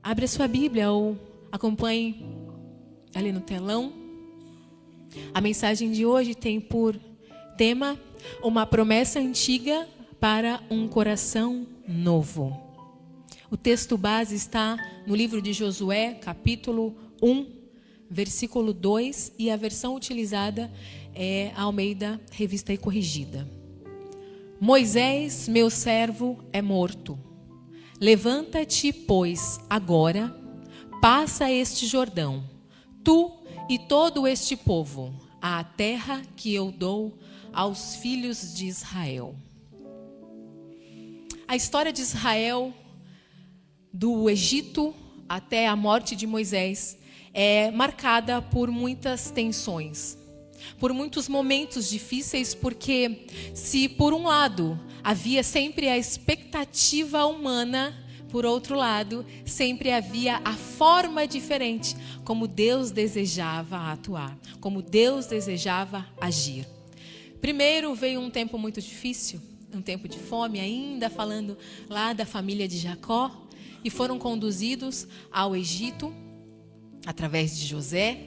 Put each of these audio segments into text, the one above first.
Abre a sua Bíblia ou acompanhe ali no telão. A mensagem de hoje tem por tema uma promessa antiga para um coração novo. O texto base está no livro de Josué, capítulo 1, versículo 2, e a versão utilizada é a Almeida Revista e Corrigida. Moisés, meu servo, é morto. Levanta-te, pois, agora, passa este Jordão, tu e todo este povo, à terra que eu dou aos filhos de Israel. A história de Israel, do Egito até a morte de Moisés, é marcada por muitas tensões, por muitos momentos difíceis, porque se por um lado havia sempre a expectativa humana, por outro lado, sempre havia a forma diferente como Deus desejava atuar, como Deus desejava agir. Primeiro veio um tempo muito difícil, um tempo de fome, ainda falando lá da família de Jacó, e foram conduzidos ao Egito através de José,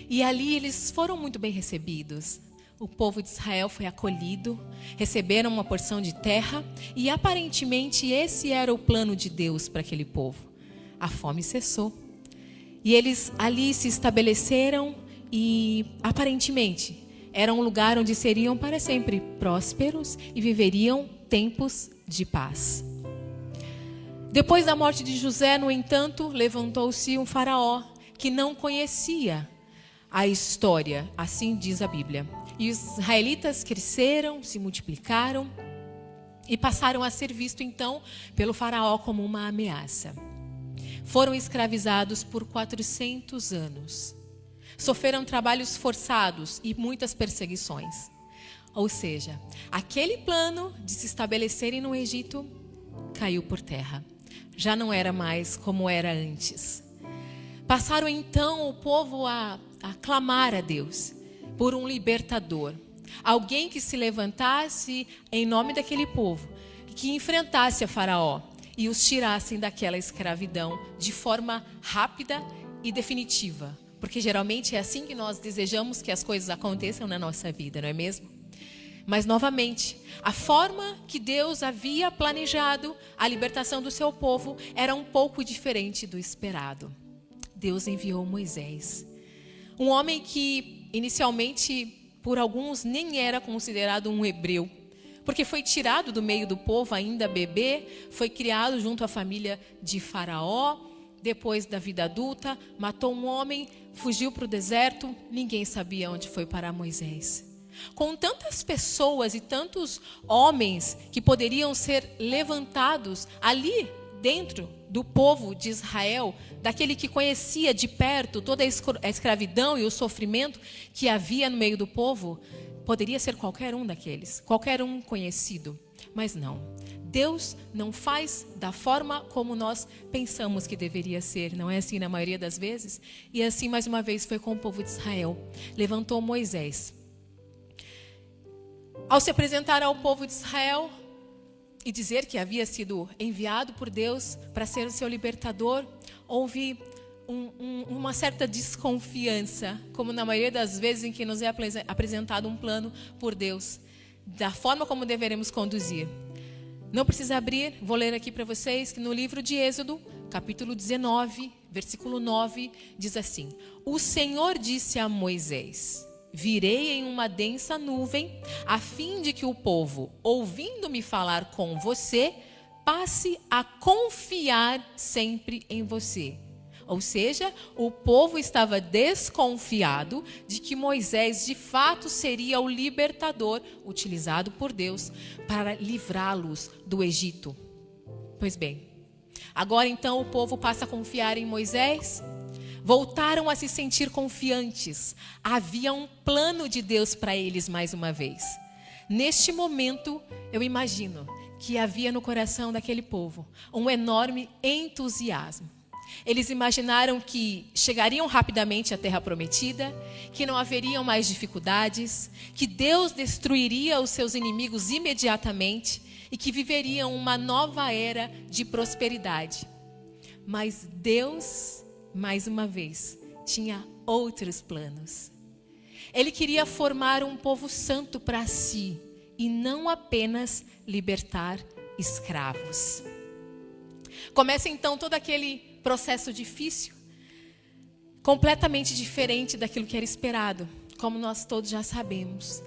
e ali eles foram muito bem recebidos. O povo de Israel foi acolhido, receberam uma porção de terra, e aparentemente esse era o plano de Deus para aquele povo. A fome cessou. E eles ali se estabeleceram e aparentemente era um lugar onde seriam para sempre prósperos e viveriam tempos de paz. Depois da morte de José, no entanto, levantou-se um faraó que não conhecia a história, assim diz a Bíblia. E os israelitas cresceram, se multiplicaram e passaram a ser vistos então pelo faraó como uma ameaça. Foram escravizados por 400 anos. Sofreram trabalhos forçados e muitas perseguições. Ou seja, aquele plano de se estabelecerem no Egito caiu por terra. Já não era mais como era antes. Passaram então o povo a clamar a Deus por um libertador, alguém que se levantasse em nome daquele povo, que enfrentasse a Faraó e os tirassem daquela escravidão de forma rápida e definitiva, porque geralmente é assim que nós desejamos que as coisas aconteçam na nossa vida, não é mesmo? Mas novamente, a forma que Deus havia planejado a libertação do seu povo era um pouco diferente do esperado. Deus enviou Moisés, um homem que inicialmente por alguns nem era considerado um hebreu, porque foi tirado do meio do povo ainda bebê, foi criado junto à família de Faraó, depois da vida adulta, matou um homem, fugiu para o deserto, ninguém sabia onde foi parar Moisés. Com tantas pessoas e tantos homens que poderiam ser levantados ali dentro do povo de Israel, daquele que conhecia de perto toda a escravidão e o sofrimento que havia no meio do povo, poderia ser qualquer um daqueles, qualquer um conhecido. Mas não, Deus não faz da forma como nós pensamos que deveria ser. Não é assim na maioria das vezes? E assim mais uma vez foi com o povo de Israel. Levantou Moisés. Ao se apresentar ao povo de Israel e dizer que havia sido enviado por Deus para ser o seu libertador, houve uma certa desconfiança, como na maioria das vezes em que nos é apresentado um plano por Deus, da forma como deveremos conduzir. Não precisa abrir, vou ler aqui para vocês, que no livro de Êxodo, capítulo 19, versículo 9, diz assim: O Senhor disse a Moisés: virei em uma densa nuvem, a fim de que o povo, ouvindo-me falar com você, passe a confiar sempre em você. Ou seja, o povo estava desconfiado de que Moisés de fato seria o libertador utilizado por Deus para livrá-los do Egito. Pois bem, agora então o povo passa a confiar em Moisés. Voltaram a se sentir confiantes. Havia um plano de Deus para eles mais uma vez. Neste momento, eu imagino que havia no coração daquele povo um enorme entusiasmo. Eles imaginaram que chegariam rapidamente à terra prometida, que não haveriam mais dificuldades, que Deus destruiria os seus inimigos imediatamente e que viveriam uma nova era de prosperidade. Mas Deus, mais uma vez, tinha outros planos. Ele queria formar um povo santo para si e não apenas libertar escravos. Começa então todo aquele processo difícil, completamente diferente daquilo que era esperado, como nós todos já sabemos.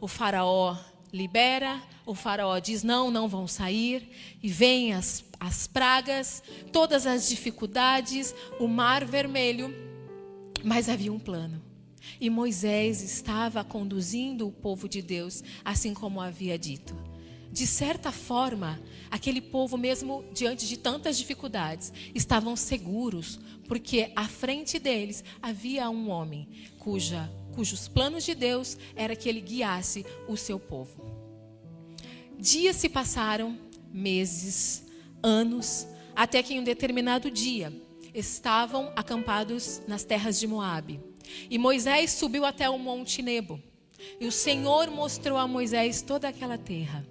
O faraó libera, o faraó diz não vão sair, e vêm as pragas, todas as dificuldades, o mar vermelho, mas havia um plano. E Moisés estava conduzindo o povo de Deus, assim como havia dito. De certa forma, aquele povo, mesmo diante de tantas dificuldades, estavam seguros, porque à frente deles havia um homem cujos planos de Deus era que ele guiasse o seu povo. Dias se passaram, meses, anos, até que em um determinado dia estavam acampados nas terras de Moabe. E Moisés subiu até o Monte Nebo. E o Senhor mostrou a Moisés toda aquela terra.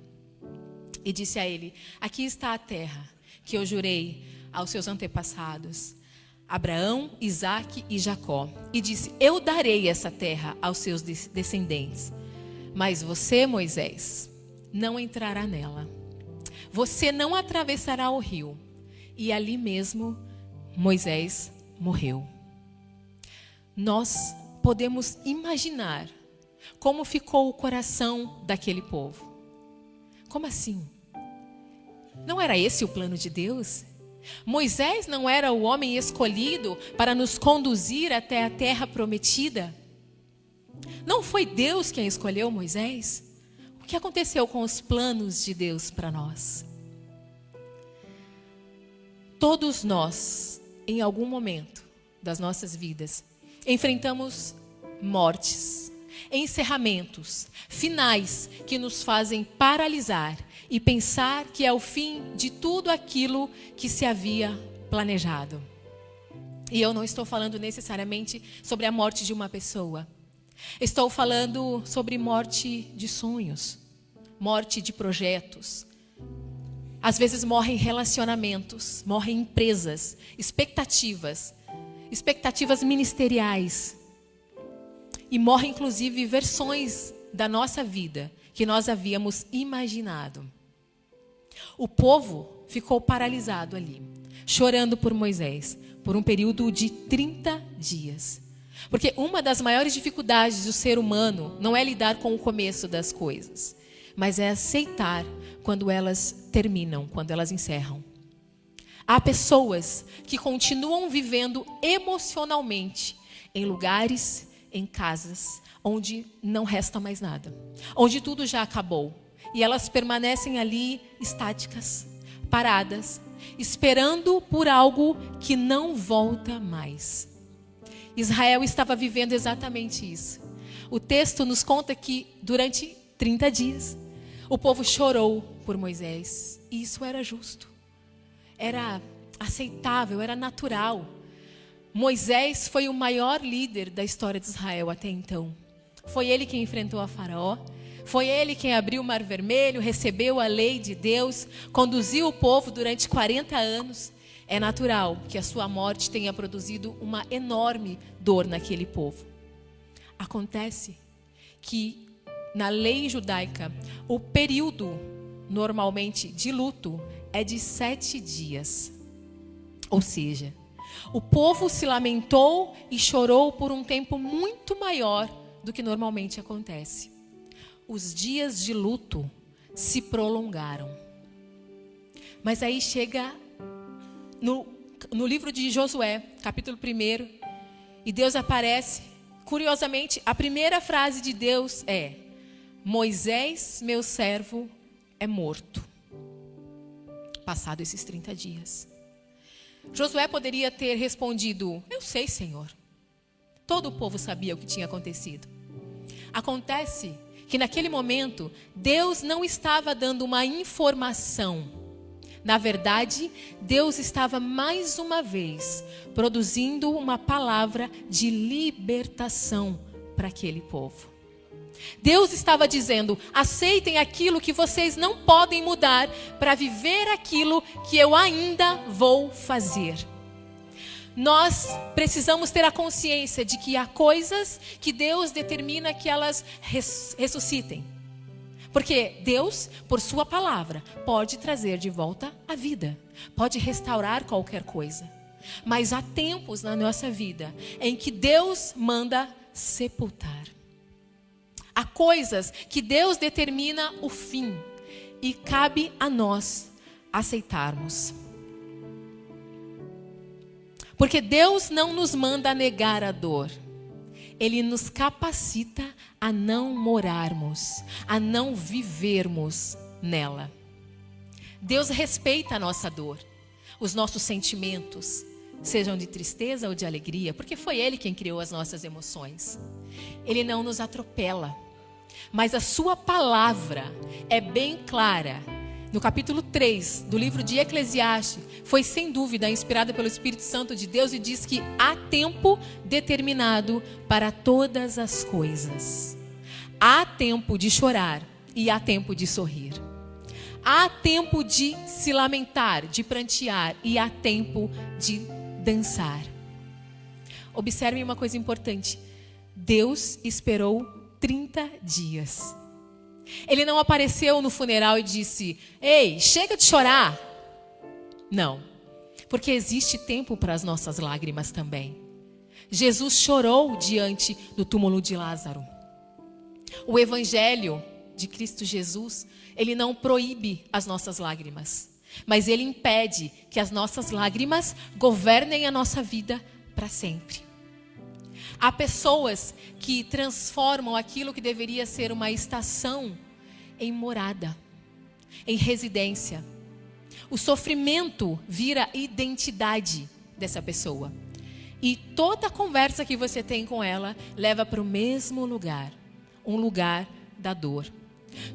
E disse a ele: aqui está a terra que eu jurei aos seus antepassados, Abraão, Isaque e Jacó. E disse: eu darei essa terra aos seus descendentes. Mas você, Moisés, não entrará nela. Você não atravessará o rio. E ali mesmo Moisés morreu. Nós podemos imaginar como ficou o coração daquele povo. Como assim? Não era esse o plano de Deus? Moisés não era o homem escolhido para nos conduzir até a terra prometida? Não foi Deus quem escolheu Moisés? O que aconteceu com os planos de Deus para nós? Todos nós, em algum momento das nossas vidas, enfrentamos mortes, encerramentos, finais que nos fazem paralisar e pensar que é o fim de tudo aquilo que se havia planejado. E eu não estou falando necessariamente sobre a morte de uma pessoa. Estou falando sobre morte de sonhos, morte de projetos. Às vezes morrem relacionamentos, morrem empresas, expectativas ministeriais. E morrem inclusive versões da nossa vida que nós havíamos imaginado. O povo ficou paralisado ali, chorando por Moisés, por um período de 30 dias. Porque uma das maiores dificuldades do ser humano não é lidar com o começo das coisas, mas é aceitar quando elas terminam, quando elas encerram. Há pessoas que continuam vivendo emocionalmente em lugares, em casas, onde não resta mais nada, onde tudo já acabou. E elas permanecem ali estáticas, paradas, esperando por algo que não volta mais. Israel estava vivendo exatamente isso. O texto nos conta que durante 30 dias o povo chorou por Moisés. E isso era justo, era aceitável, era natural. Moisés foi o maior líder da história de Israel até então. Foi ele quem enfrentou a Faraó. Foi ele quem abriu o Mar Vermelho, recebeu a lei de Deus, conduziu o povo durante 40 anos. É natural que a sua morte tenha produzido uma enorme dor naquele povo. Acontece que na lei judaica, o período normalmente de luto é de 7 dias. Ou seja, o povo se lamentou e chorou por um tempo muito maior do que normalmente acontece. Os dias de luto se prolongaram. Mas aí chega no livro de Josué, capítulo 1, e Deus aparece. Curiosamente, a primeira frase de Deus é: Moisés, meu servo, é morto. Passado esses 30 dias. Josué poderia ter respondido: eu sei, Senhor. Todo o povo sabia o que tinha acontecido. Acontece que naquele momento, Deus não estava dando uma informação. Na verdade, Deus estava mais uma vez produzindo uma palavra de libertação para aquele povo. Deus estava dizendo: aceitem aquilo que vocês não podem mudar para viver aquilo que eu ainda vou fazer. Nós precisamos ter a consciência de que há coisas que Deus determina que elas ressuscitem. Porque Deus, por sua palavra, pode trazer de volta a vida. Pode restaurar qualquer coisa. Mas há tempos na nossa vida em que Deus manda sepultar. Há coisas que Deus determina o fim. E cabe a nós aceitarmos. Porque Deus não nos manda negar a dor. Ele nos capacita a não morarmos, a não vivermos nela. Deus respeita a nossa dor, os nossos sentimentos, sejam de tristeza ou de alegria, porque foi Ele quem criou as nossas emoções. Ele não nos atropela, mas a sua palavra é bem clara. No capítulo 3 do livro de Eclesiastes, foi sem dúvida inspirada pelo Espírito Santo de Deus e diz que há tempo determinado para todas as coisas. Há tempo de chorar e há tempo de sorrir. Há tempo de se lamentar, de prantear e há tempo de dançar. Observem uma coisa importante. Deus esperou 30 dias. Ele não apareceu no funeral e disse: ei, chega de chorar. Não, porque existe tempo para as nossas lágrimas também. Jesus chorou diante do túmulo de Lázaro. O Evangelho de Cristo Jesus, ele não proíbe as nossas lágrimas, mas ele impede que as nossas lágrimas governem a nossa vida para sempre. Há pessoas que transformam aquilo que deveria ser uma estação em morada, em residência. O sofrimento vira identidade dessa pessoa. E toda conversa que você tem com ela leva para o mesmo lugar, um lugar da dor.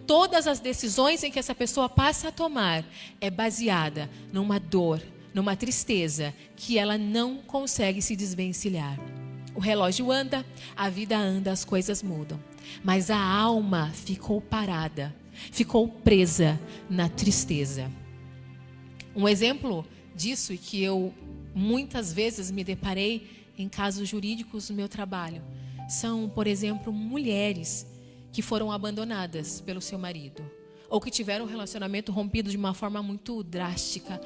Todas as decisões em que essa pessoa passa a tomar é baseada numa dor, numa tristeza que ela não consegue se desvencilhar. O relógio anda, a vida anda, as coisas mudam. Mas a alma ficou parada, ficou presa na tristeza. Um exemplo disso, e que eu muitas vezes me deparei em casos jurídicos no meu trabalho, são, por exemplo, mulheres que foram abandonadas pelo seu marido, ou que tiveram um relacionamento rompido de uma forma muito drástica,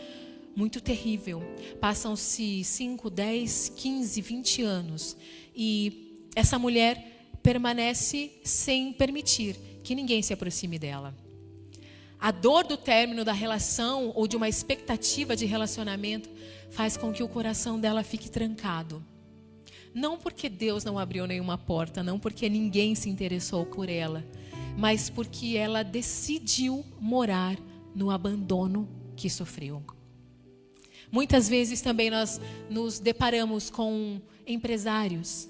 muito terrível. Passam-se 5, 10, 15, 20 anos e essa mulher permanece sem permitir que ninguém se aproxime dela. A dor do término da relação ou de uma expectativa de relacionamento faz com que o coração dela fique trancado. Não porque Deus não abriu nenhuma porta, não porque ninguém se interessou por ela, mas porque ela decidiu morar no abandono que sofreu. Muitas vezes também nós nos deparamos com empresários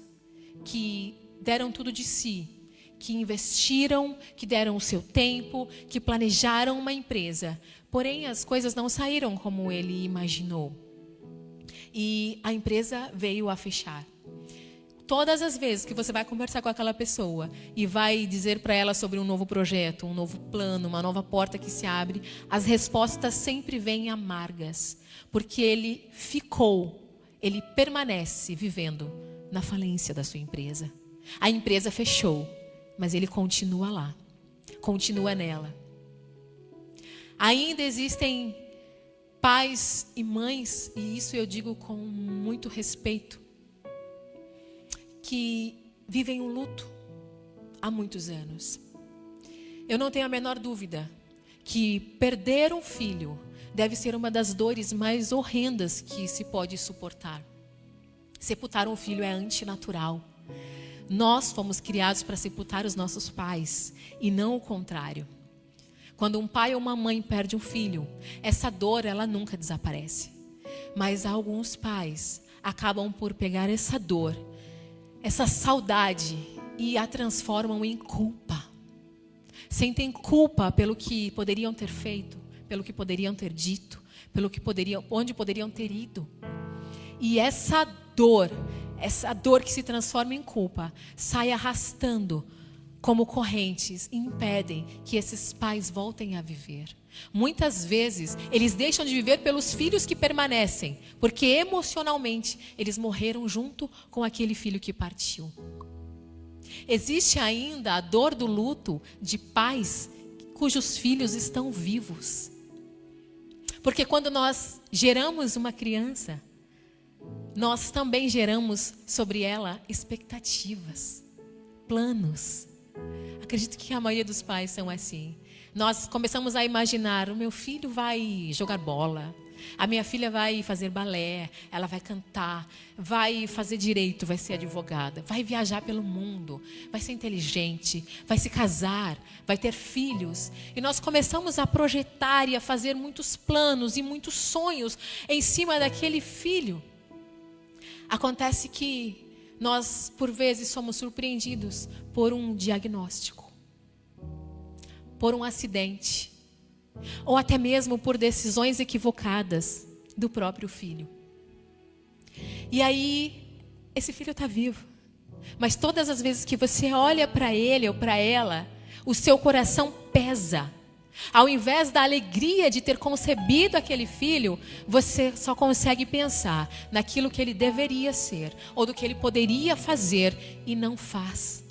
que deram tudo de si, que investiram, que deram o seu tempo, que planejaram uma empresa. Porém, as coisas não saíram como ele imaginou. E a empresa veio a fechar. Todas as vezes que você vai conversar com aquela pessoa e vai dizer para ela sobre um novo projeto, um novo plano, uma nova porta que se abre, as respostas sempre vêm amargas. Porque ele permanece vivendo na falência da sua empresa. A empresa fechou, mas ele continua lá, continua nela. Ainda existem pais e mães, e isso eu digo com muito respeito, que vivem um luto há muitos anos. Eu não tenho a menor dúvida que perder um filho deve ser uma das dores mais horrendas que se pode suportar. Sepultar um filho é antinatural. Nós fomos criados para sepultar os nossos pais e não o contrário. Quando um pai ou uma mãe perde um filho, essa dor ela nunca desaparece. Mas alguns pais acabam por pegar essa dor, essa saudade e a transformam em culpa. Sentem culpa pelo que poderiam ter feito, pelo que poderiam ter dito, onde poderiam ter ido. E essa dor que se transforma em culpa, sai arrastando como correntes, impedem que esses pais voltem a viver. Muitas vezes, eles deixam de viver pelos filhos que permanecem, porque emocionalmente eles morreram junto com aquele filho que partiu. Existe ainda a dor do luto de pais cujos filhos estão vivos. Porque quando nós geramos uma criança, nós também geramos sobre ela expectativas, planos. Acredito que a maioria dos pais são assim. Nós começamos a imaginar, o meu filho vai jogar bola, a minha filha vai fazer balé, ela vai cantar, vai fazer direito, vai ser advogada, vai viajar pelo mundo, vai ser inteligente, vai se casar, vai ter filhos. E nós começamos a projetar e a fazer muitos planos e muitos sonhos em cima daquele filho. Acontece que nós, por vezes, somos surpreendidos por um diagnóstico, por um acidente, ou até mesmo por decisões equivocadas do próprio filho. E aí, esse filho está vivo, mas todas as vezes que você olha para ele ou para ela, o seu coração pesa. Ao invés da alegria de ter concebido aquele filho, você só consegue pensar naquilo que ele deveria ser, ou do que ele poderia fazer e não faz.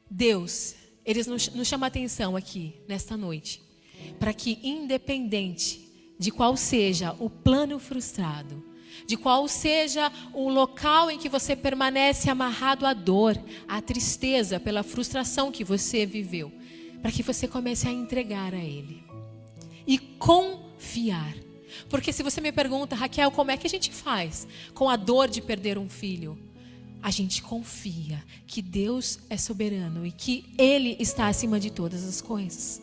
Deus, Ele nos chama a atenção aqui, nesta noite, para que independente de qual seja o plano frustrado, de qual seja o local em que você permanece amarrado à dor, à tristeza pela frustração que você viveu, para que você comece a entregar a Ele e confiar. Porque se você me pergunta, Raquel, como é que a gente faz com a dor de perder um filho? A gente confia que Deus é soberano e que Ele está acima de todas as coisas.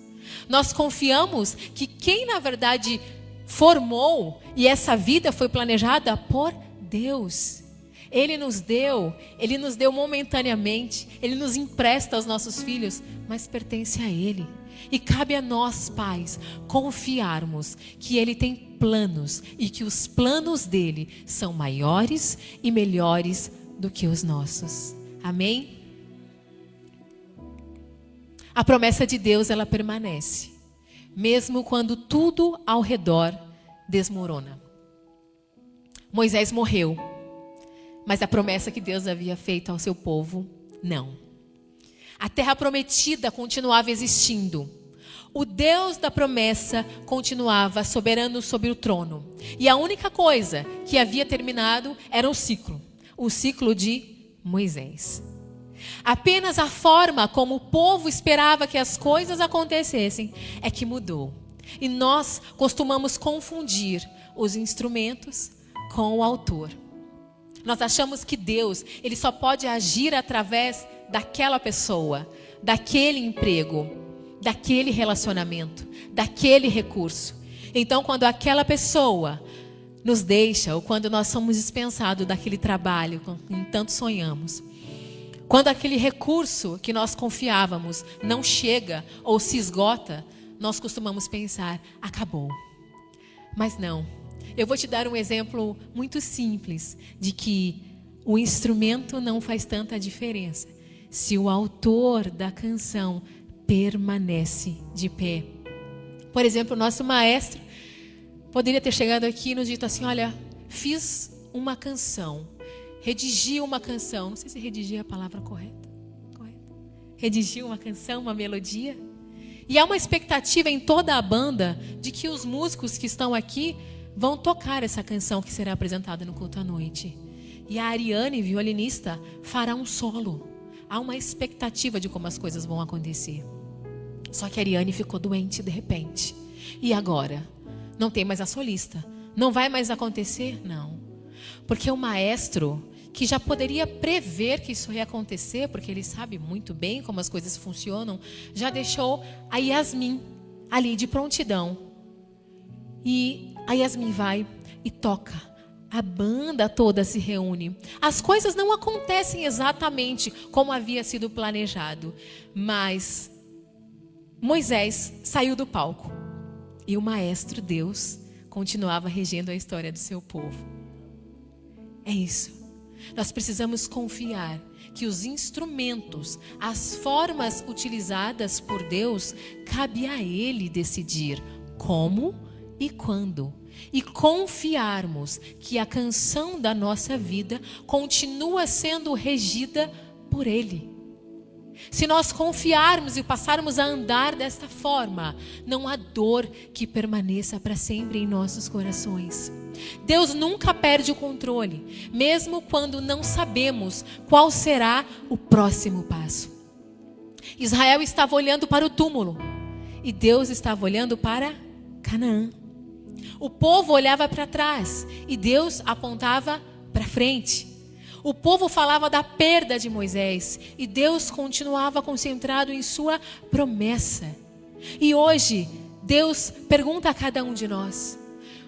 Nós confiamos que quem na verdade formou e essa vida foi planejada por Deus. Ele nos deu momentaneamente, Ele nos empresta aos nossos filhos, mas pertence a Ele. E cabe a nós, pais, confiarmos que Ele tem planos e que os planos dEle são maiores e melhores do que os nossos. Amém? A promessa de Deus, ela permanece, mesmo quando tudo ao redor desmorona. Moisés morreu, mas a promessa que Deus havia feito ao seu povo, não. A terra prometida continuava existindo. O Deus da promessa continuava soberano sobre o trono. E a única coisa que havia terminado era o ciclo de Moisés. Apenas a forma como o povo esperava que as coisas acontecessem é que mudou. E nós costumamos confundir os instrumentos com o autor. Nós achamos que Deus, Ele só pode agir através daquela pessoa, daquele emprego, daquele relacionamento, daquele recurso. Então, quando aquela pessoa nos deixa, ou quando nós somos dispensados daquele trabalho com que tanto sonhamos, quando aquele recurso que nós confiávamos não chega ou se esgota, nós costumamos pensar, acabou. Mas não. Eu vou te dar um exemplo muito simples de que o instrumento não faz tanta diferença se o autor da canção permanece de pé. Por exemplo, o nosso maestro poderia ter chegado aqui e nos dito assim, olha, fiz uma canção, redigi uma canção, não sei se redigir é a palavra correta. Redigi uma canção, uma melodia. E há uma expectativa em toda a banda de que os músicos que estão aqui vão tocar essa canção que será apresentada no culto à noite. E a Ariane, violinista, fará um solo. Há uma expectativa de como as coisas vão acontecer. Só que a Ariane ficou doente de repente. E agora? Não tem mais a solista. Não vai mais acontecer? Não. Porque o maestro, que já poderia prever que isso ia acontecer, porque ele sabe muito bem como as coisas funcionam, já deixou a Yasmin ali de prontidão. E a Yasmin vai e toca. A banda toda se reúne. As coisas não acontecem exatamente como havia sido planejado. Mas Moisés saiu do palco. E o maestro Deus continuava regendo a história do seu povo. É isso. Nós precisamos confiar que os instrumentos, as formas utilizadas por Deus, cabe a Ele decidir como e quando. E confiarmos que a canção da nossa vida continua sendo regida por Ele. Se nós confiarmos e passarmos a andar desta forma, não há dor que permaneça para sempre em nossos corações. Deus nunca perde o controle, mesmo quando não sabemos qual será o próximo passo. Israel estava olhando para o túmulo e Deus estava olhando para Canaã. O povo olhava para trás e Deus apontava para frente. O povo falava da perda de Moisés e Deus continuava concentrado em sua promessa. E hoje, Deus pergunta a cada um de nós: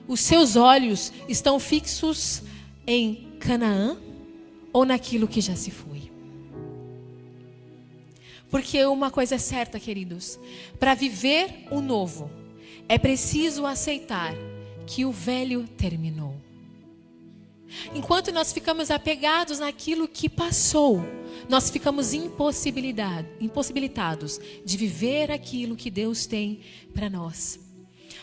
os seus olhos estão fixos em Canaã ou naquilo que já se foi? Porque uma coisa é certa, queridos: para viver o novo, é preciso aceitar que o velho terminou. Enquanto nós ficamos apegados naquilo que passou, nós ficamos impossibilitados de viver aquilo que Deus tem para nós.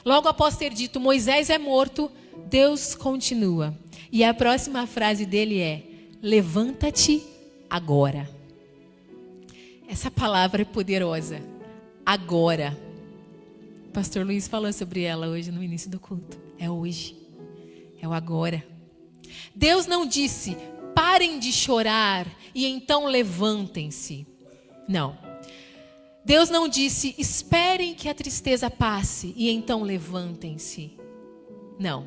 Logo após ter dito, Moisés é morto, Deus continua. E a próxima frase dele é: levanta-te agora. Essa palavra é poderosa. Agora. O pastor Luiz falou sobre ela hoje no início do culto. É hoje. É o agora. Deus não disse, parem de chorar e então levantem-se. Não. Deus não disse, esperem que a tristeza passe e então levantem-se. Não.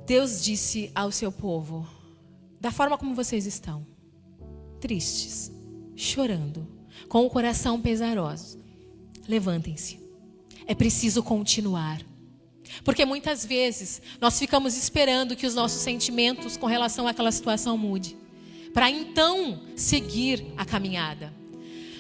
Deus disse ao seu povo, da forma como vocês estão, tristes, chorando, com o coração pesaroso, levantem-se. É preciso continuar. Porque muitas vezes nós ficamos esperando que os nossos sentimentos com relação àquela situação mude, para então seguir a caminhada.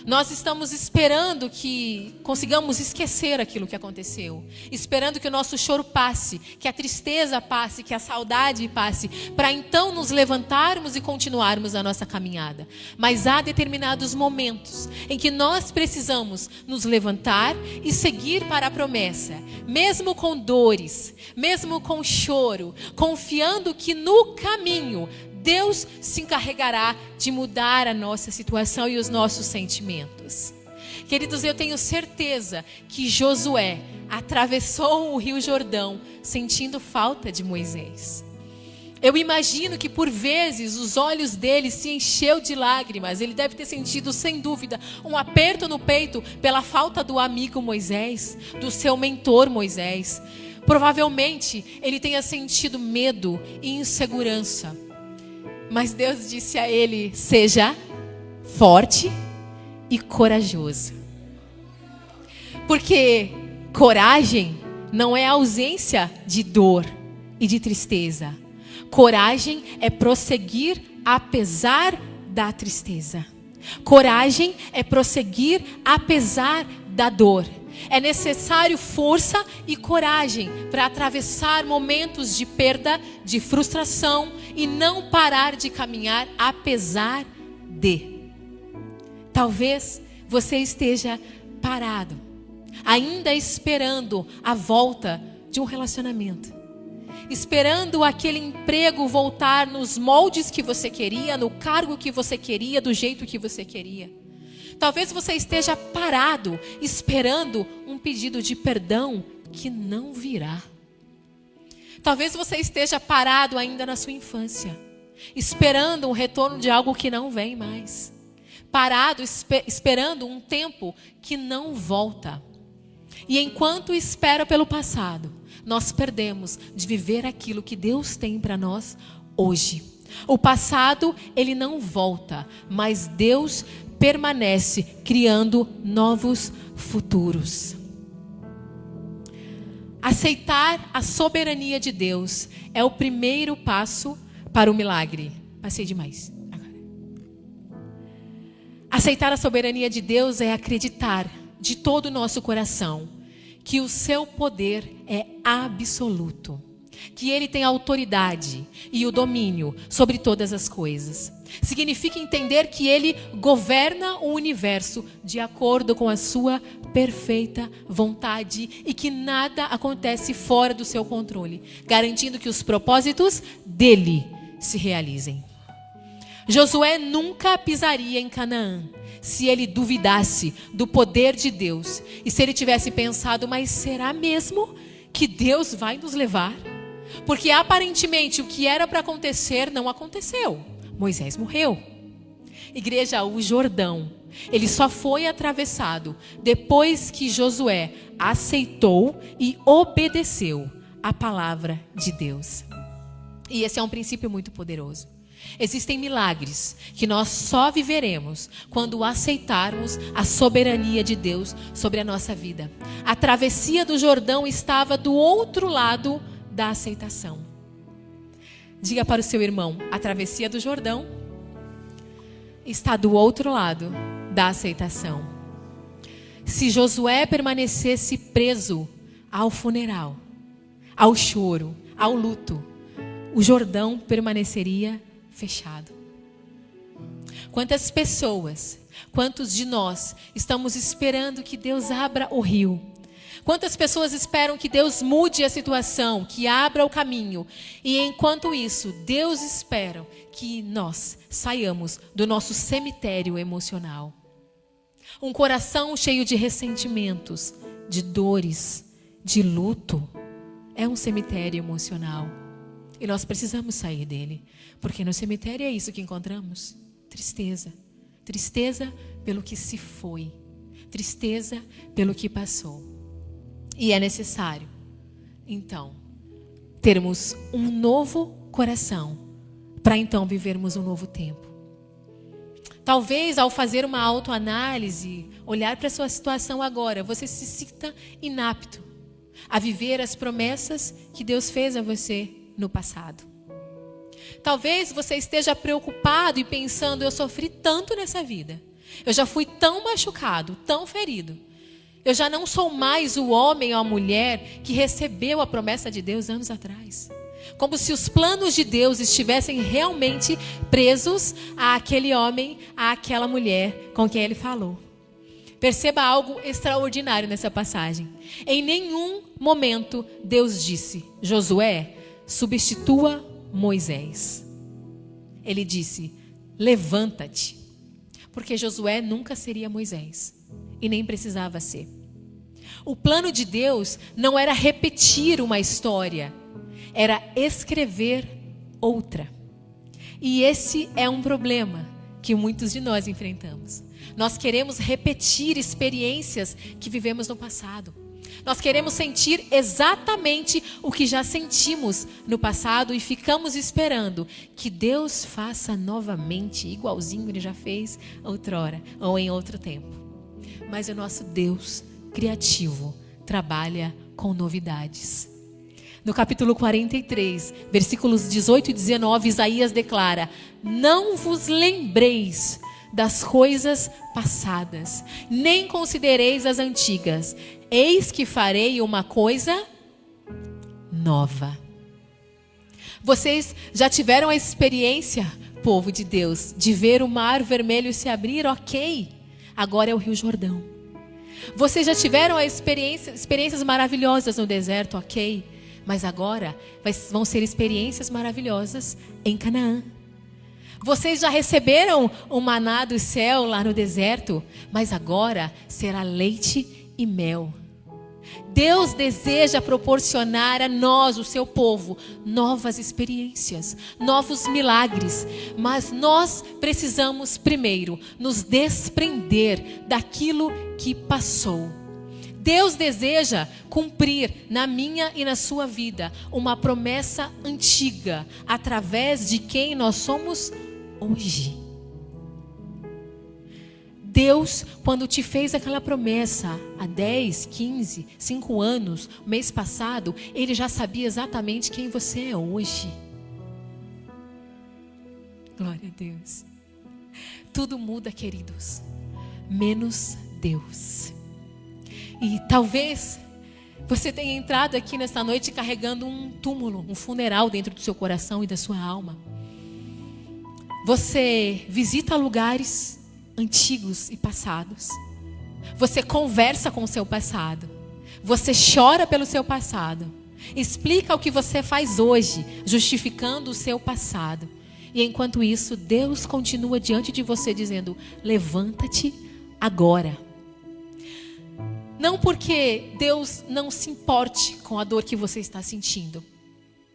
Nós estamos esperando que consigamos esquecer aquilo que aconteceu, esperando que o nosso choro passe, que a tristeza passe, que a saudade passe, para então nos levantarmos e continuarmos a nossa caminhada. Mas há determinados momentos em que nós precisamos nos levantar e seguir para a promessa, mesmo com dores, mesmo com choro, confiando que no caminho Deus se encarregará de mudar a nossa situação e os nossos sentimentos. Queridos, eu tenho certeza que Josué atravessou o Rio Jordão sentindo falta de Moisés. Eu imagino que por vezes os olhos dele se encheu de lágrimas. Ele deve ter sentido, sem dúvida, um aperto no peito pela falta do amigo Moisés, do seu mentor Moisés. Provavelmente ele tenha sentido medo e insegurança. Mas Deus disse a ele, seja forte e corajoso. Porque coragem não é ausência de dor e de tristeza. Coragem é prosseguir apesar da tristeza. Coragem é prosseguir apesar da dor. É necessário força e coragem para atravessar momentos de perda, de frustração e não parar de caminhar apesar de. Talvez você esteja parado, ainda esperando a volta de um relacionamento, esperando aquele emprego voltar nos moldes que você queria, no cargo que você queria, do jeito que você queria. Talvez você esteja parado, esperando um pedido de perdão que não virá. Talvez você esteja parado ainda na sua infância, esperando um retorno de algo que não vem mais. Parado, esperando um tempo que não volta. E enquanto espera pelo passado, nós perdemos de viver aquilo que Deus tem para nós hoje. O passado, ele não volta, mas Deus permanece criando novos futuros. Aceitar a soberania de Deus é o primeiro passo para o milagre. Passei demais. Aceitar a soberania de Deus é acreditar de todo o nosso coração que o seu poder é absoluto. que Ele tem a autoridade e o domínio sobre todas as coisas. Significa entender que Ele governa o universo de acordo com a sua perfeita vontade e que nada acontece fora do seu controle, garantindo que os propósitos dele se realizem. Josué nunca pisaria em Canaã se ele duvidasse do poder de Deus e se ele tivesse pensado, mas será mesmo que Deus vai nos levar? Porque aparentemente o que era para acontecer não aconteceu. Moisés morreu. Igreja, o Jordão, ele só foi atravessado depois que Josué aceitou e obedeceu a palavra de Deus. E esse é um princípio muito poderoso. Existem milagres que nós só viveremos quando aceitarmos a soberania de Deus sobre a nossa vida. A travessia do Jordão estava do outro lado da aceitação. Diga para o seu irmão, a travessia do Jordão está do outro lado da aceitação. Se Josué permanecesse preso ao funeral, ao choro, ao luto, o Jordão permaneceria fechado. Quantas pessoas, quantos de nós estamos esperando que Deus abra o rio? Quantas pessoas esperam que Deus mude a situação, que abra o caminho? E enquanto isso, Deus espera que nós saiamos do nosso cemitério emocional. Um coração cheio de ressentimentos, de dores, de luto, é um cemitério emocional. E nós precisamos sair dele. Porque no cemitério é isso que encontramos. Tristeza. Tristeza pelo que se foi. Tristeza pelo que passou. E é necessário, então, termos um novo coração para então vivermos um novo tempo. Talvez ao fazer uma autoanálise, olhar para a sua situação agora, você se sinta inapto a viver as promessas que Deus fez a você no passado. Talvez você esteja preocupado e pensando, eu sofri tanto nessa vida. Eu já fui tão machucado, tão ferido. Eu já não sou mais o homem ou a mulher que recebeu a promessa de Deus anos atrás. Como se os planos de Deus estivessem realmente presos àquele homem, àquela mulher com quem ele falou. Perceba algo extraordinário nessa passagem. Em nenhum momento Deus disse, Josué, substitua Moisés. Ele disse, levanta-te. Porque Josué nunca seria Moisés. E nem precisava ser. O plano de Deus não era repetir uma história. Era escrever outra. E esse é um problema que muitos de nós enfrentamos. Nós queremos repetir experiências que vivemos no passado. Nós queremos sentir exatamente o que já sentimos no passado e ficamos esperando que Deus faça novamente, igualzinho ele já fez outrora ou em outro tempo. Mas o nosso Deus criativo trabalha com novidades. No capítulo 43, versículos 18 e 19, Isaías declara: não vos lembreis das coisas passadas, nem considereis as antigas. Eis que farei uma coisa nova. Vocês já tiveram a experiência, povo de Deus, de ver o mar vermelho se abrir? Ok, agora é o Rio Jordão. Vocês já tiveram experiências maravilhosas no deserto? Ok, mas agora vão ser experiências maravilhosas em Canaã. Vocês já receberam o maná do céu lá no deserto, mas agora será leite e mel. Deus deseja proporcionar a nós, o seu povo, novas experiências, novos milagres. Mas nós precisamos primeiro nos desprender daquilo que passou. Deus deseja cumprir na minha e na sua vida uma promessa antiga, através de quem nós somos hoje. Deus, quando te fez aquela promessa há 10, 15, 5 anos, mês passado, Ele já sabia exatamente quem você é hoje. Glória a Deus. Tudo muda, queridos, menos Deus. E talvez Você tem entrado aqui nesta noite carregando um túmulo, um funeral dentro do seu coração e da sua alma. Você visita lugares antigos e passados. Você conversa com o seu passado. Você chora pelo seu passado. Explica o que você faz hoje, justificando o seu passado. E enquanto isso, Deus continua diante de você dizendo: levanta-te agora. Não porque Deus não se importe com a dor que você está sentindo,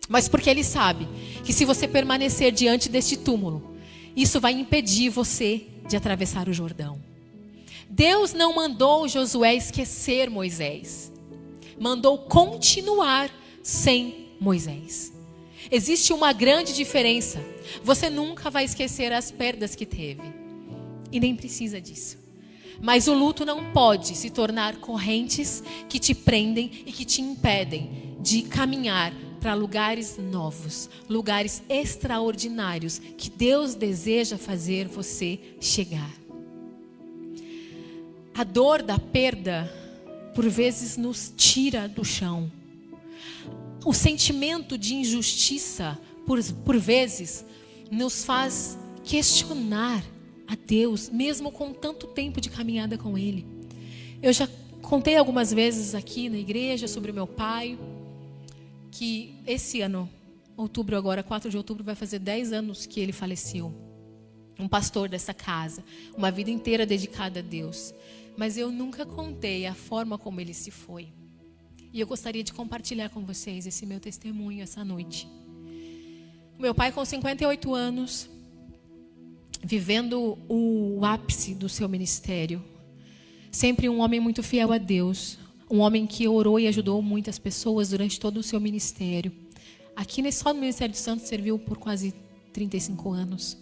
mas porque Ele sabe que se você permanecer diante deste túmulo, isso vai impedir você de atravessar o Jordão. Deus não mandou Josué esquecer Moisés. Mandou continuar sem Moisés. Existe uma grande diferença. Você nunca vai esquecer as perdas que teve. E nem precisa disso. Mas o luto não pode se tornar correntes que te prendem e que te impedem de caminhar para lugares novos, lugares extraordinários que Deus deseja fazer você chegar. A dor da perda, por vezes, nos tira do chão. O sentimento de injustiça, por vezes, nos faz questionar a Deus, mesmo com tanto tempo de caminhada com Ele. Eu já contei algumas vezes aqui na igreja sobre o meu pai, que esse ano, outubro agora, 4 de outubro, vai fazer 10 anos que ele faleceu. Um pastor dessa casa, uma vida inteira dedicada a Deus. Mas eu nunca contei a forma como ele se foi. E eu gostaria de compartilhar com vocês esse meu testemunho essa noite. O meu pai, com 58 anos, vivendo o ápice do seu ministério. Sempre um homem muito fiel a Deus. Um homem que orou e ajudou muitas pessoas durante todo o seu ministério. Aqui só no Ministério de Santos serviu por quase 35 anos.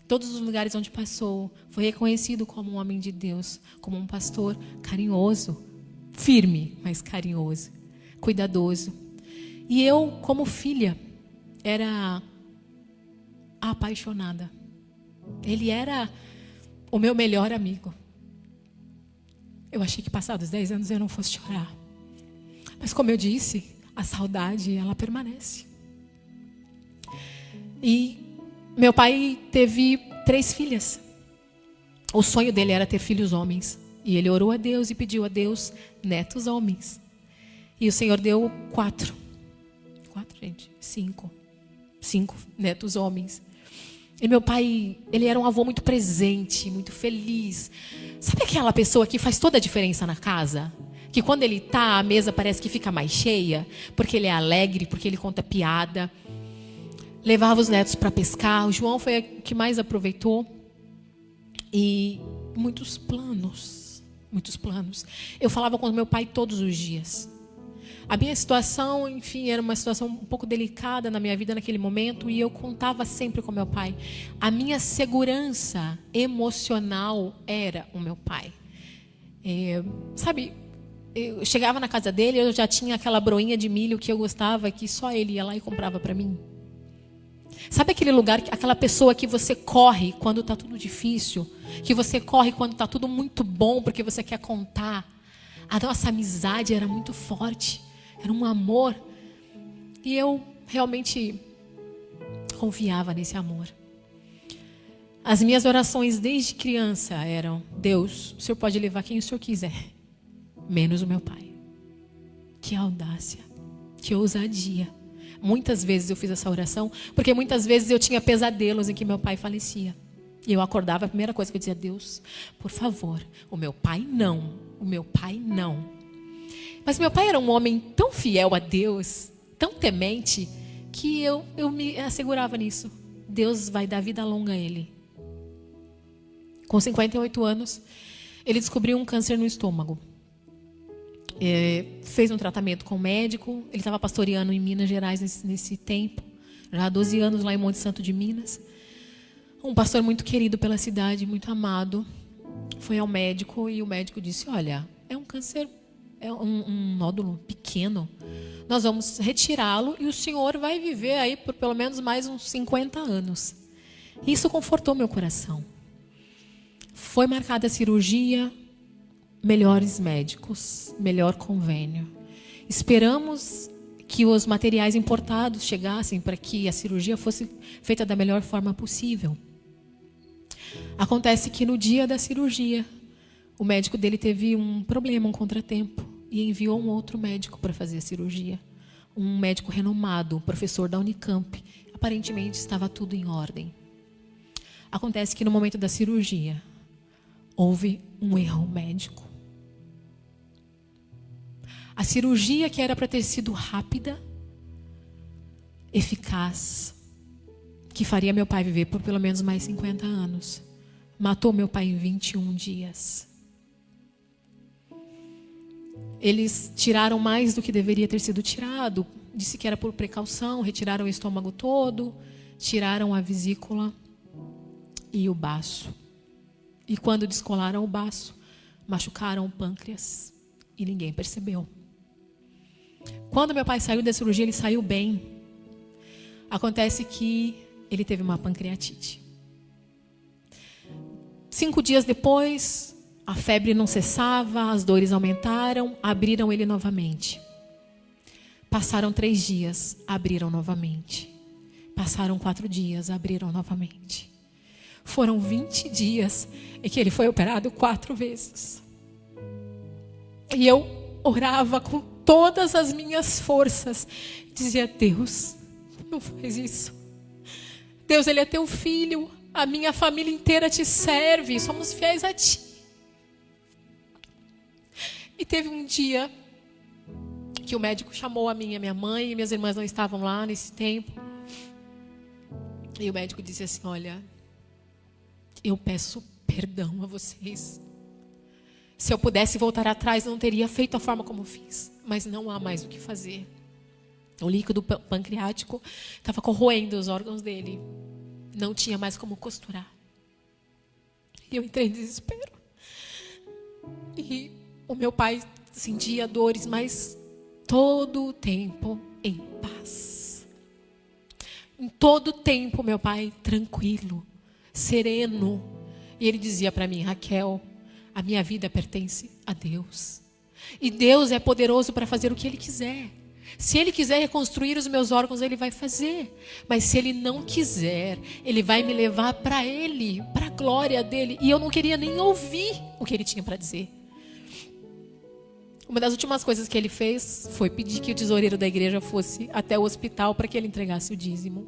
Todos os lugares onde passou, foi reconhecido como um homem de Deus, como um pastor carinhoso, firme, mas carinhoso, cuidadoso. E eu, como filha, era apaixonada. Ele era o meu melhor amigo. Eu achei que passados 10 anos eu não fosse chorar. Mas como eu disse, a saudade, ela permanece. E meu pai teve 3 filhas. O sonho dele era ter filhos homens. E ele orou a Deus e pediu a Deus netos homens. E o Senhor deu 4. 4, gente? 5. 5 netos homens. E meu pai, ele era um avô muito presente, muito feliz. Sabe aquela pessoa que faz toda a diferença na casa? Que quando ele tá, a mesa parece que fica mais cheia, porque ele é alegre, porque ele conta piada. Levava os netos para pescar. O João foi o que mais aproveitou. E muitos planos, muitos planos. Eu falava com meu pai todos os dias. A minha situação, enfim, era uma situação um pouco delicada na minha vida naquele momento. E eu contava sempre com meu pai. A minha segurança emocional era o meu pai. Sabe, eu chegava na casa dele, eu já tinha aquela broinha de milho que eu gostava, que só ele ia lá e comprava para mim. Sabe aquele lugar, aquela pessoa que você corre quando está tudo difícil? Que você corre quando está tudo muito bom, porque você quer contar? A nossa amizade era muito forte. Era um amor. E eu realmente confiava nesse amor. As minhas orações desde criança eram: Deus, o Senhor pode levar quem o Senhor quiser, menos o meu pai. Que audácia, que ousadia. Muitas vezes eu fiz essa oração, porque muitas vezes eu tinha pesadelos em que meu pai falecia. E eu acordava, a primeira coisa que eu dizia: Deus, por favor, o meu pai não, o meu pai não. Mas meu pai era um homem tão fiel a Deus, tão temente, que eu me assegurava nisso. Deus vai dar vida longa a ele. Com 58 anos, ele descobriu um câncer no estômago. Fez um tratamento com o médico. Ele estava pastoreando em Minas Gerais nesse tempo. Já há 12 anos lá em Monte Santo de Minas. Um pastor muito querido pela cidade, muito amado. Foi ao médico e o médico disse: olha, é um câncer, é um nódulo pequeno. Nós vamos retirá-lo e o senhor vai viver aí por pelo menos mais uns 50 anos. Isso confortou meu coração. Foi marcada a cirurgia, melhores médicos, melhor convênio. Esperamos que os materiais importados chegassem para que a cirurgia fosse feita da melhor forma possível. Acontece que no dia da cirurgia, o médico dele teve um problema, um contratempo, e enviou um outro médico para fazer a cirurgia. Um médico renomado, professor da Unicamp. Aparentemente estava tudo em ordem. Acontece que no momento da cirurgia, houve um erro médico. A cirurgia, que era para ter sido rápida, eficaz, que faria meu pai viver por pelo menos mais 50 anos, matou meu pai em 21 dias. Eles tiraram mais do que deveria ter sido tirado. Disse que era por precaução, retiraram o estômago todo, tiraram a vesícula e o baço. E quando descolaram o baço, machucaram o pâncreas e ninguém percebeu. Quando meu pai saiu da cirurgia, ele saiu bem. Acontece que ele teve uma pancreatite. 5 dias depois, a febre não cessava, as dores aumentaram, abriram ele novamente. Passaram 3 dias, abriram novamente. Passaram 4 dias, abriram novamente. Foram 20 dias em que ele foi operado 4 vezes. E eu orava com todas as minhas forças. Dizia: Deus, não faz isso. Deus, ele é teu filho. A minha família inteira te serve. Somos fiéis a ti. E teve um dia que o médico chamou a minha mãe, e minhas irmãs não estavam lá nesse tempo. E o médico disse assim: olha, eu peço perdão a vocês. Se eu pudesse voltar atrás, não teria feito a forma como fiz. Mas não há mais o que fazer. O líquido pancreático estava corroendo os órgãos dele. Não tinha mais como costurar. E eu entrei em desespero. E o meu pai sentia dores, mas todo o tempo em paz. Em todo o tempo, meu pai tranquilo, sereno. E ele dizia para mim: Raquel, a minha vida pertence a Deus. E Deus é poderoso para fazer o que Ele quiser. Se Ele quiser reconstruir os meus órgãos, Ele vai fazer. Mas se Ele não quiser, Ele vai me levar para Ele, para a glória dEle. E eu não queria nem ouvir o que Ele tinha para dizer. Uma das últimas coisas que ele fez foi pedir que o tesoureiro da igreja fosse até o hospital para que ele entregasse o dízimo.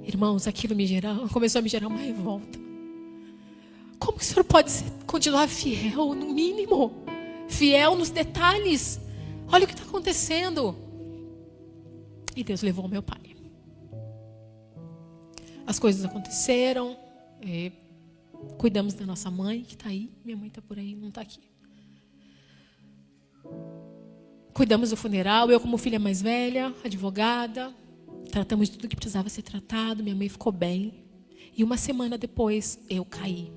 Irmãos, aquilo começou a me gerar uma revolta. Como que o senhor pode continuar fiel, no mínimo? Fiel nos detalhes. Olha o que está acontecendo. E Deus levou meu pai. As coisas aconteceram. Cuidamos da nossa mãe, que está aí. Minha mãe está por aí, não está aqui. Cuidamos do funeral, eu como filha mais velha, advogada, tratamos de tudo que precisava ser tratado, minha mãe ficou bem. E uma semana depois, eu caí.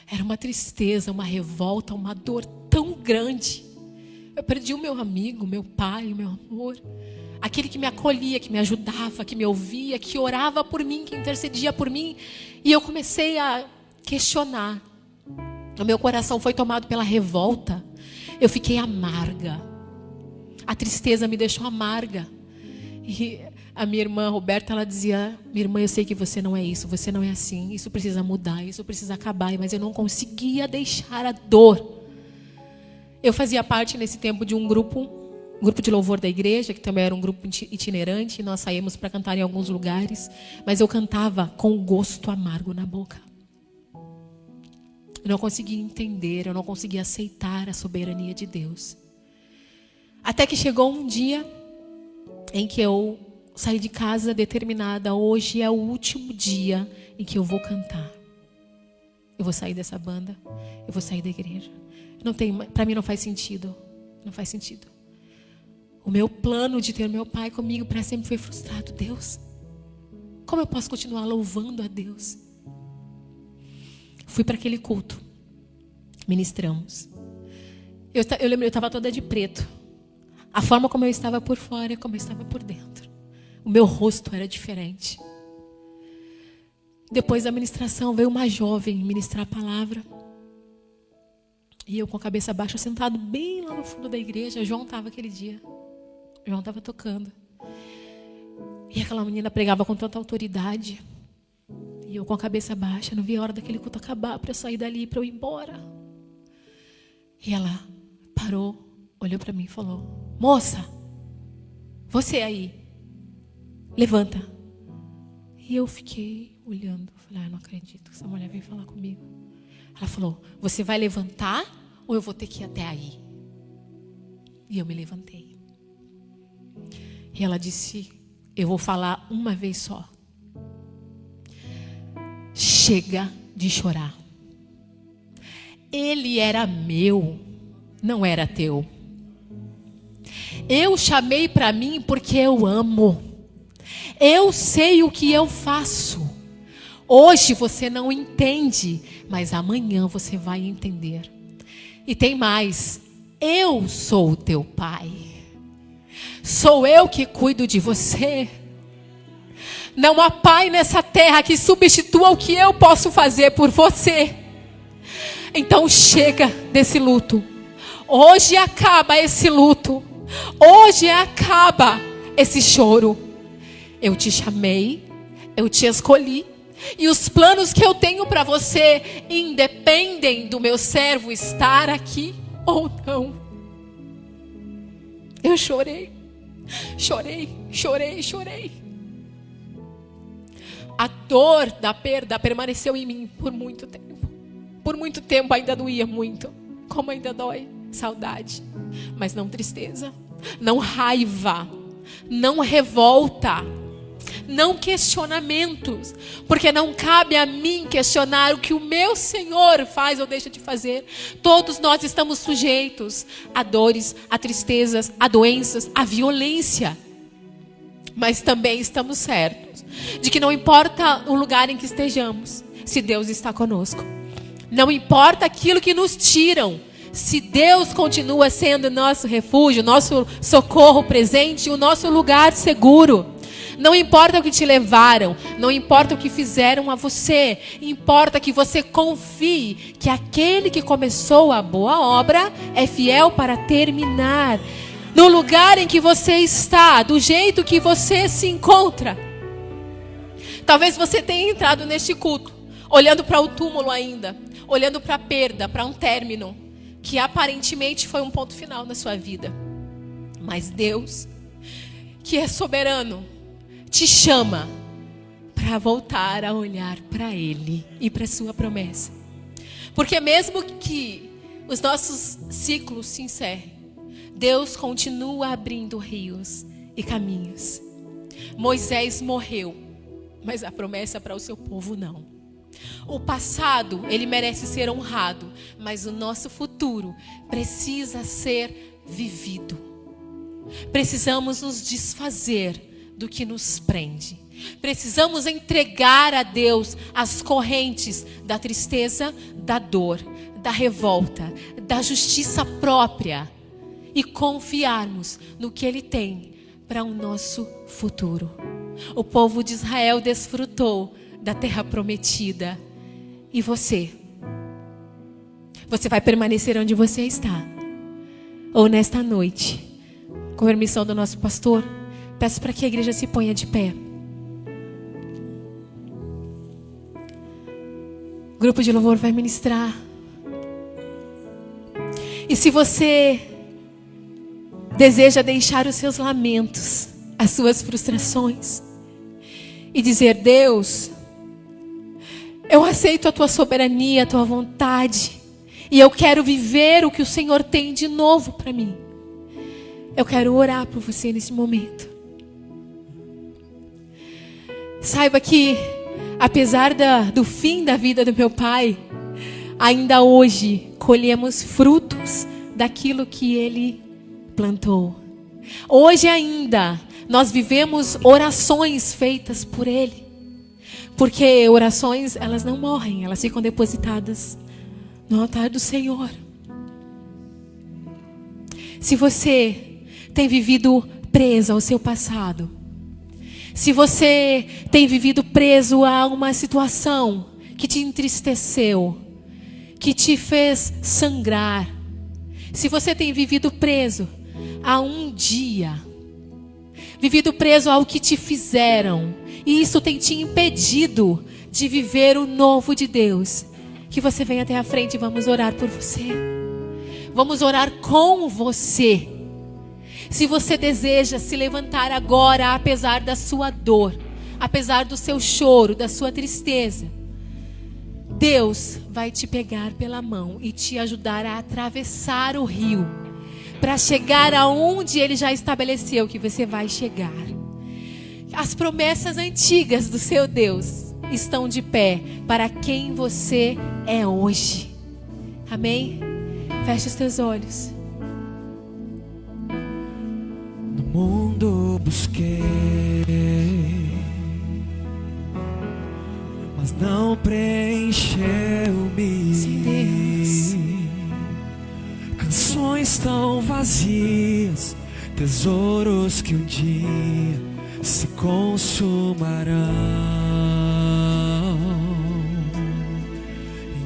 Era uma tristeza, uma revolta, uma dor tão grande. Eu perdi o meu amigo, meu pai, o meu amor. Aquele que me acolhia, que me ajudava, que me ouvia, que orava por mim, que intercedia por mim. E eu comecei a questionar. O meu coração foi tomado pela revolta. Eu fiquei amarga. A tristeza me deixou amarga. E a minha irmã Roberta, ela dizia: minha irmã, eu sei que você não é isso, você não é assim. Isso precisa mudar, isso precisa acabar. Mas eu não conseguia deixar a dor. Eu fazia parte nesse tempo de um grupo de louvor da igreja, que também era um grupo itinerante. Nós saímos para cantar em alguns lugares. Mas eu cantava com gosto amargo na boca. Eu não conseguia entender, eu não conseguia aceitar a soberania de Deus. Até que chegou um dia em que eu saí de casa determinada: hoje é o último dia em que eu vou cantar. Eu vou sair dessa banda, eu vou sair da igreja. Para mim não faz sentido, não faz sentido. O meu plano de ter meu pai comigo para sempre foi frustrado. Deus, como eu posso continuar louvando a Deus? Fui para aquele culto. Ministramos. Eu lembro, eu estava toda de preto. A forma como eu estava por fora e como eu estava por dentro. O meu rosto era diferente. Depois da ministração, veio uma jovem ministrar a palavra. E eu com a cabeça baixa, sentado bem lá no fundo da igreja. João estava aquele dia. João estava tocando. E aquela menina pregava com tanta autoridade. E eu com a cabeça baixa, não via a hora daquele culto acabar para eu sair dali, para eu ir embora. E ela parou, olhou para mim e falou: moça, você aí, levanta. E eu fiquei olhando, falei: não acredito que essa mulher veio falar comigo. Ela falou: você vai levantar ou eu vou ter que ir até aí? E eu me levantei. E ela disse: eu vou falar uma vez só. Chega de chorar. Ele era meu, não era teu. Eu chamei para mim porque eu amo. Eu sei o que eu faço. Hoje você não entende, mas amanhã você vai entender. E tem mais. Eu sou o teu pai. Sou eu que cuido de você. Não há pai nessa terra que substitua o que eu posso fazer por você. Então chega desse luto. Hoje acaba esse luto. Hoje acaba esse choro. Eu te chamei, eu te escolhi. E os planos que eu tenho para você independem do meu servo estar aqui ou não. Eu chorei. A dor da perda permaneceu em mim por muito tempo. Por muito tempo ainda doía muito. Como ainda dói. Saudade. Mas não tristeza. Não raiva. Não revolta. Não questionamentos. Porque não cabe a mim questionar o que o meu Senhor faz ou deixa de fazer. Todos nós estamos sujeitos a dores, a tristezas, a doenças, a violência. Mas também estamos certos de que não importa o lugar em que estejamos, se Deus está conosco. Não importa aquilo que nos tiram, se Deus continua sendo nosso refúgio, nosso socorro presente, o nosso lugar seguro. Não importa o que te levaram, não importa o que fizeram a você, importa que você confie que aquele que começou a boa obra é fiel para terminar. No lugar em que você está, do jeito que você se encontra. Talvez você tenha entrado neste culto, olhando para o túmulo ainda, olhando para a perda, para um término, que aparentemente foi um ponto final na sua vida. Mas Deus, que é soberano, te chama para voltar a olhar para Ele e para sua promessa. Porque mesmo que os nossos ciclos se encerrem, Deus continua abrindo rios e caminhos. Moisés morreu, mas a promessa para o seu povo não. O passado, ele merece ser honrado, mas o nosso futuro precisa ser vivido. Precisamos nos desfazer do que nos prende. Precisamos entregar a Deus as correntes da tristeza, da dor, da revolta, da justiça própria e confiarmos no que Ele tem para o nosso futuro. O povo de Israel desfrutou da terra prometida. E você? Você vai permanecer onde você está? Ou nesta noite, com permissão do nosso pastor, peço para que a igreja se ponha de pé. O grupo de louvor vai ministrar. E se você deseja deixar os seus lamentos, as suas frustrações, e dizer: Deus, eu aceito a tua soberania, a tua vontade, e eu quero viver o que o Senhor tem de novo para mim. Eu quero orar por você nesse momento. Saiba que, apesar do fim da vida do meu pai, ainda hoje colhemos frutos daquilo que ele plantou. Hoje ainda nós vivemos orações feitas por ele. Porque orações, elas não morrem, elas ficam depositadas no altar do Senhor. Se você tem vivido preso ao seu passado, se você tem vivido preso a uma situação que te entristeceu, que te fez sangrar, se você tem vivido preso a um dia, vivido preso ao que te fizeram, e isso tem te impedido de viver o novo de Deus, que você venha até a frente e vamos orar por você. Vamos orar com você. Se você deseja se levantar agora, apesar da sua dor, apesar do seu choro, da sua tristeza, Deus vai te pegar pela mão e te ajudar a atravessar o rio, para chegar aonde Ele já estabeleceu que você vai chegar. As promessas antigas do seu Deus estão de pé para quem você é hoje. Amém? Feche os teus olhos. No mundo busquei, mas não preencheu-me. Sim, Deus. Canções tão vazias, tesouros que um dia se consumarão.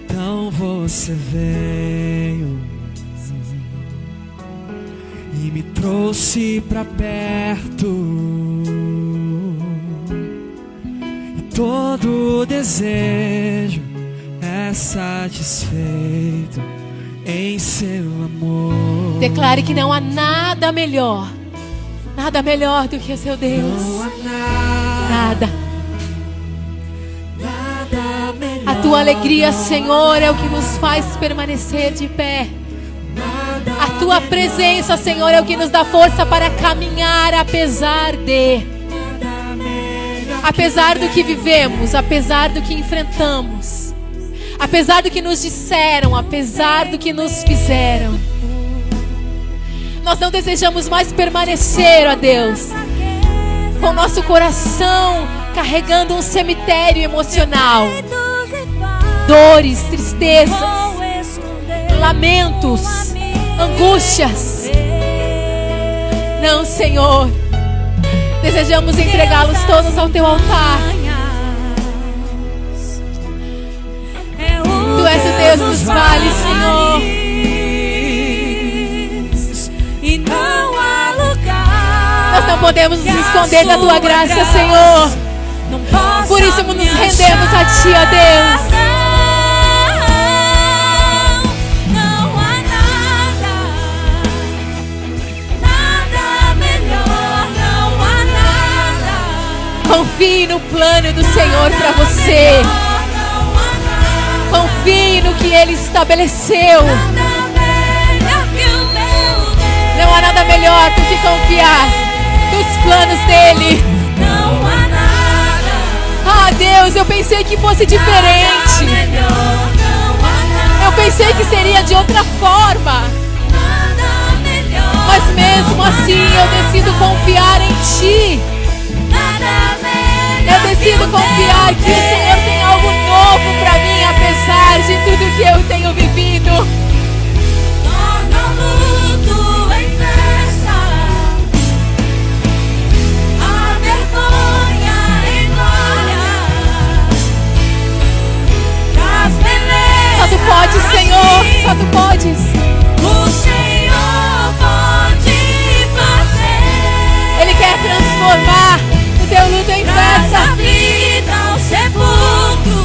Então você veio e me trouxe pra perto, e todo desejo é satisfeito em seu amor. Declare que não há nada melhor do que o seu Deus. Não há Nada. nada melhor. A tua alegria, Senhor, é o que nos faz permanecer de pé. A tua presença, Senhor, é o que nos dá força para caminhar apesar do que vivemos, apesar do que enfrentamos, apesar do que nos disseram, apesar do que nos fizeram. Nós não desejamos mais permanecer, ó Deus, com nosso coração carregando um cemitério emocional, dores, tristezas, lamentos, angústias. Não, Senhor, desejamos entregá-los todos ao teu altar. Tu és o Deus dos vales, Senhor. E não há lugar. Nós não podemos nos esconder da tua graça, Senhor. Por isso nos rendemos a ti, ó Deus. Não há nada melhor, não há nada. Confie no plano do Senhor para você. Confie no que Ele estabeleceu. Não há nada melhor do que confiar nos planos dEle. Não há nada. Ah, Deus, eu pensei que fosse diferente. Eu pensei que seria de outra forma. Mas mesmo assim eu decido confiar em Ti. Eu decido confiar que o Senhor tem algo novo para mim, apesar de tudo que eu tenho vivido. Torna o luto em festa, a vergonha em glória. Traz beleza. Só Tu podes, Senhor, só Tu podes. O Senhor pode fazer. Ele quer transformar o teu luto em Traz festa. a vida ao sepulcro.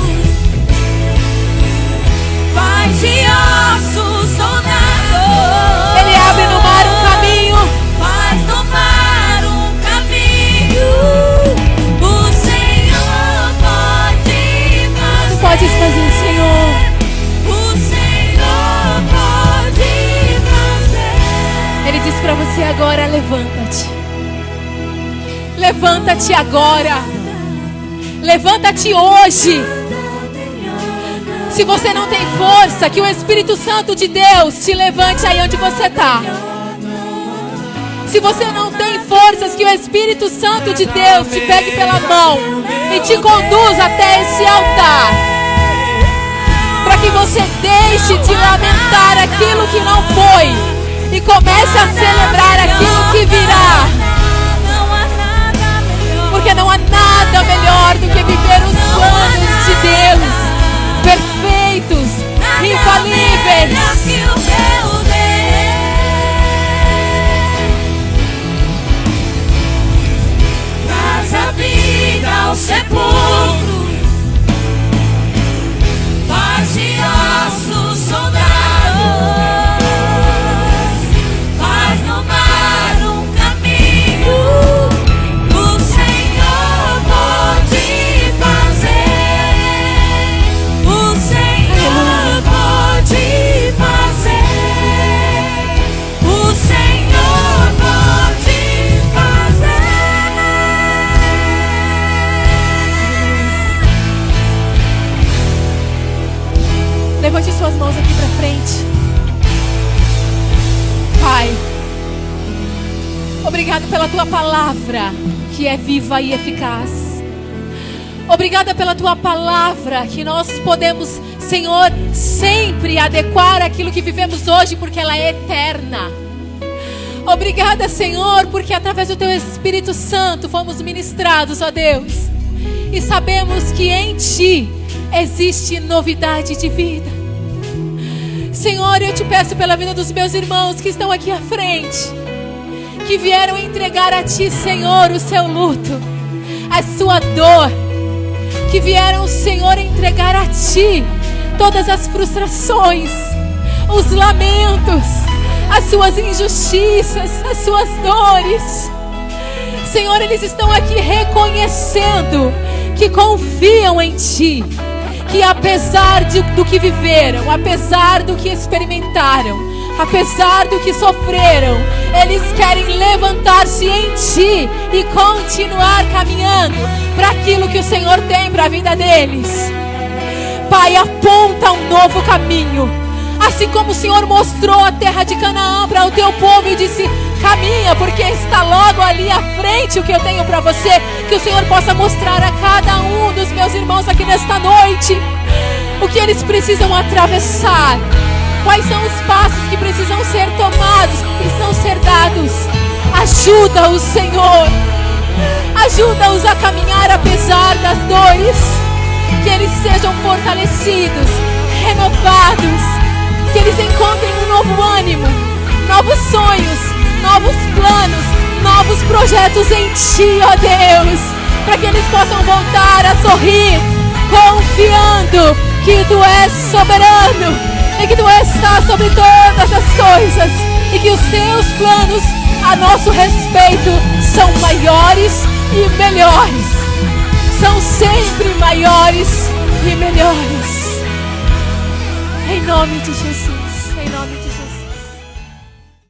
Faz de ossos soldados. Ele abre no mar um caminho. Faz no mar um caminho. O Senhor pode fazer. Tu podes fazer, Senhor. O Senhor pode fazer. Ele diz para você agora: levanta-te. Levanta-te agora. Levanta-te hoje. Se você não tem força, que o Espírito Santo de Deus te levante aí onde você está. Se você não tem forças, que o Espírito Santo de Deus te pegue pela mão e te conduza até esse altar, para que você deixe de lamentar aquilo que não foi e comece a celebrar aquilo que virá. Porque não há nada melhor do que viver os planos de Deus, perfeitos, infalíveis. Levante suas mãos aqui para frente. Pai, obrigado pela tua palavra, que é viva e eficaz. Obrigada pela tua palavra, que nós podemos, Senhor, sempre adequar aquilo que vivemos hoje, porque ela é eterna. Obrigada, Senhor, porque através do teu Espírito Santo fomos ministrados, ó Deus. E sabemos que em Ti existe novidade de vida. Senhor, eu te peço pela vida dos meus irmãos que estão aqui à frente, que vieram entregar a Ti, Senhor, o seu luto, a sua dor, que vieram, Senhor, entregar a Ti todas as frustrações, os lamentos, as suas injustiças, as suas dores. Senhor, eles estão aqui reconhecendo que confiam em Ti, que apesar do que viveram, apesar do que experimentaram, apesar do que sofreram, eles querem levantar-se em Ti e continuar caminhando para aquilo que o Senhor tem para a vida deles. Pai, aponta um novo caminho. Assim como o Senhor mostrou a terra de Canaã para o teu povo e disse: caminha, porque está logo ali à frente o que eu tenho para você. Que o Senhor possa mostrar a cada um dos meus irmãos aqui nesta noite o que eles precisam atravessar, quais são os passos que precisam ser tomados, que precisam ser dados. Ajuda-os, Senhor, ajuda-os a caminhar apesar das dores. Que eles sejam fortalecidos, renovados, que eles encontrem um novo ânimo, novos sonhos, novos planos, novos projetos em Ti, ó Deus, para que eles possam voltar a sorrir, confiando que Tu és soberano e que Tu estás sobre todas as coisas e que os Teus planos a nosso respeito são maiores e melhores, são sempre maiores e melhores. Em nome de Jesus.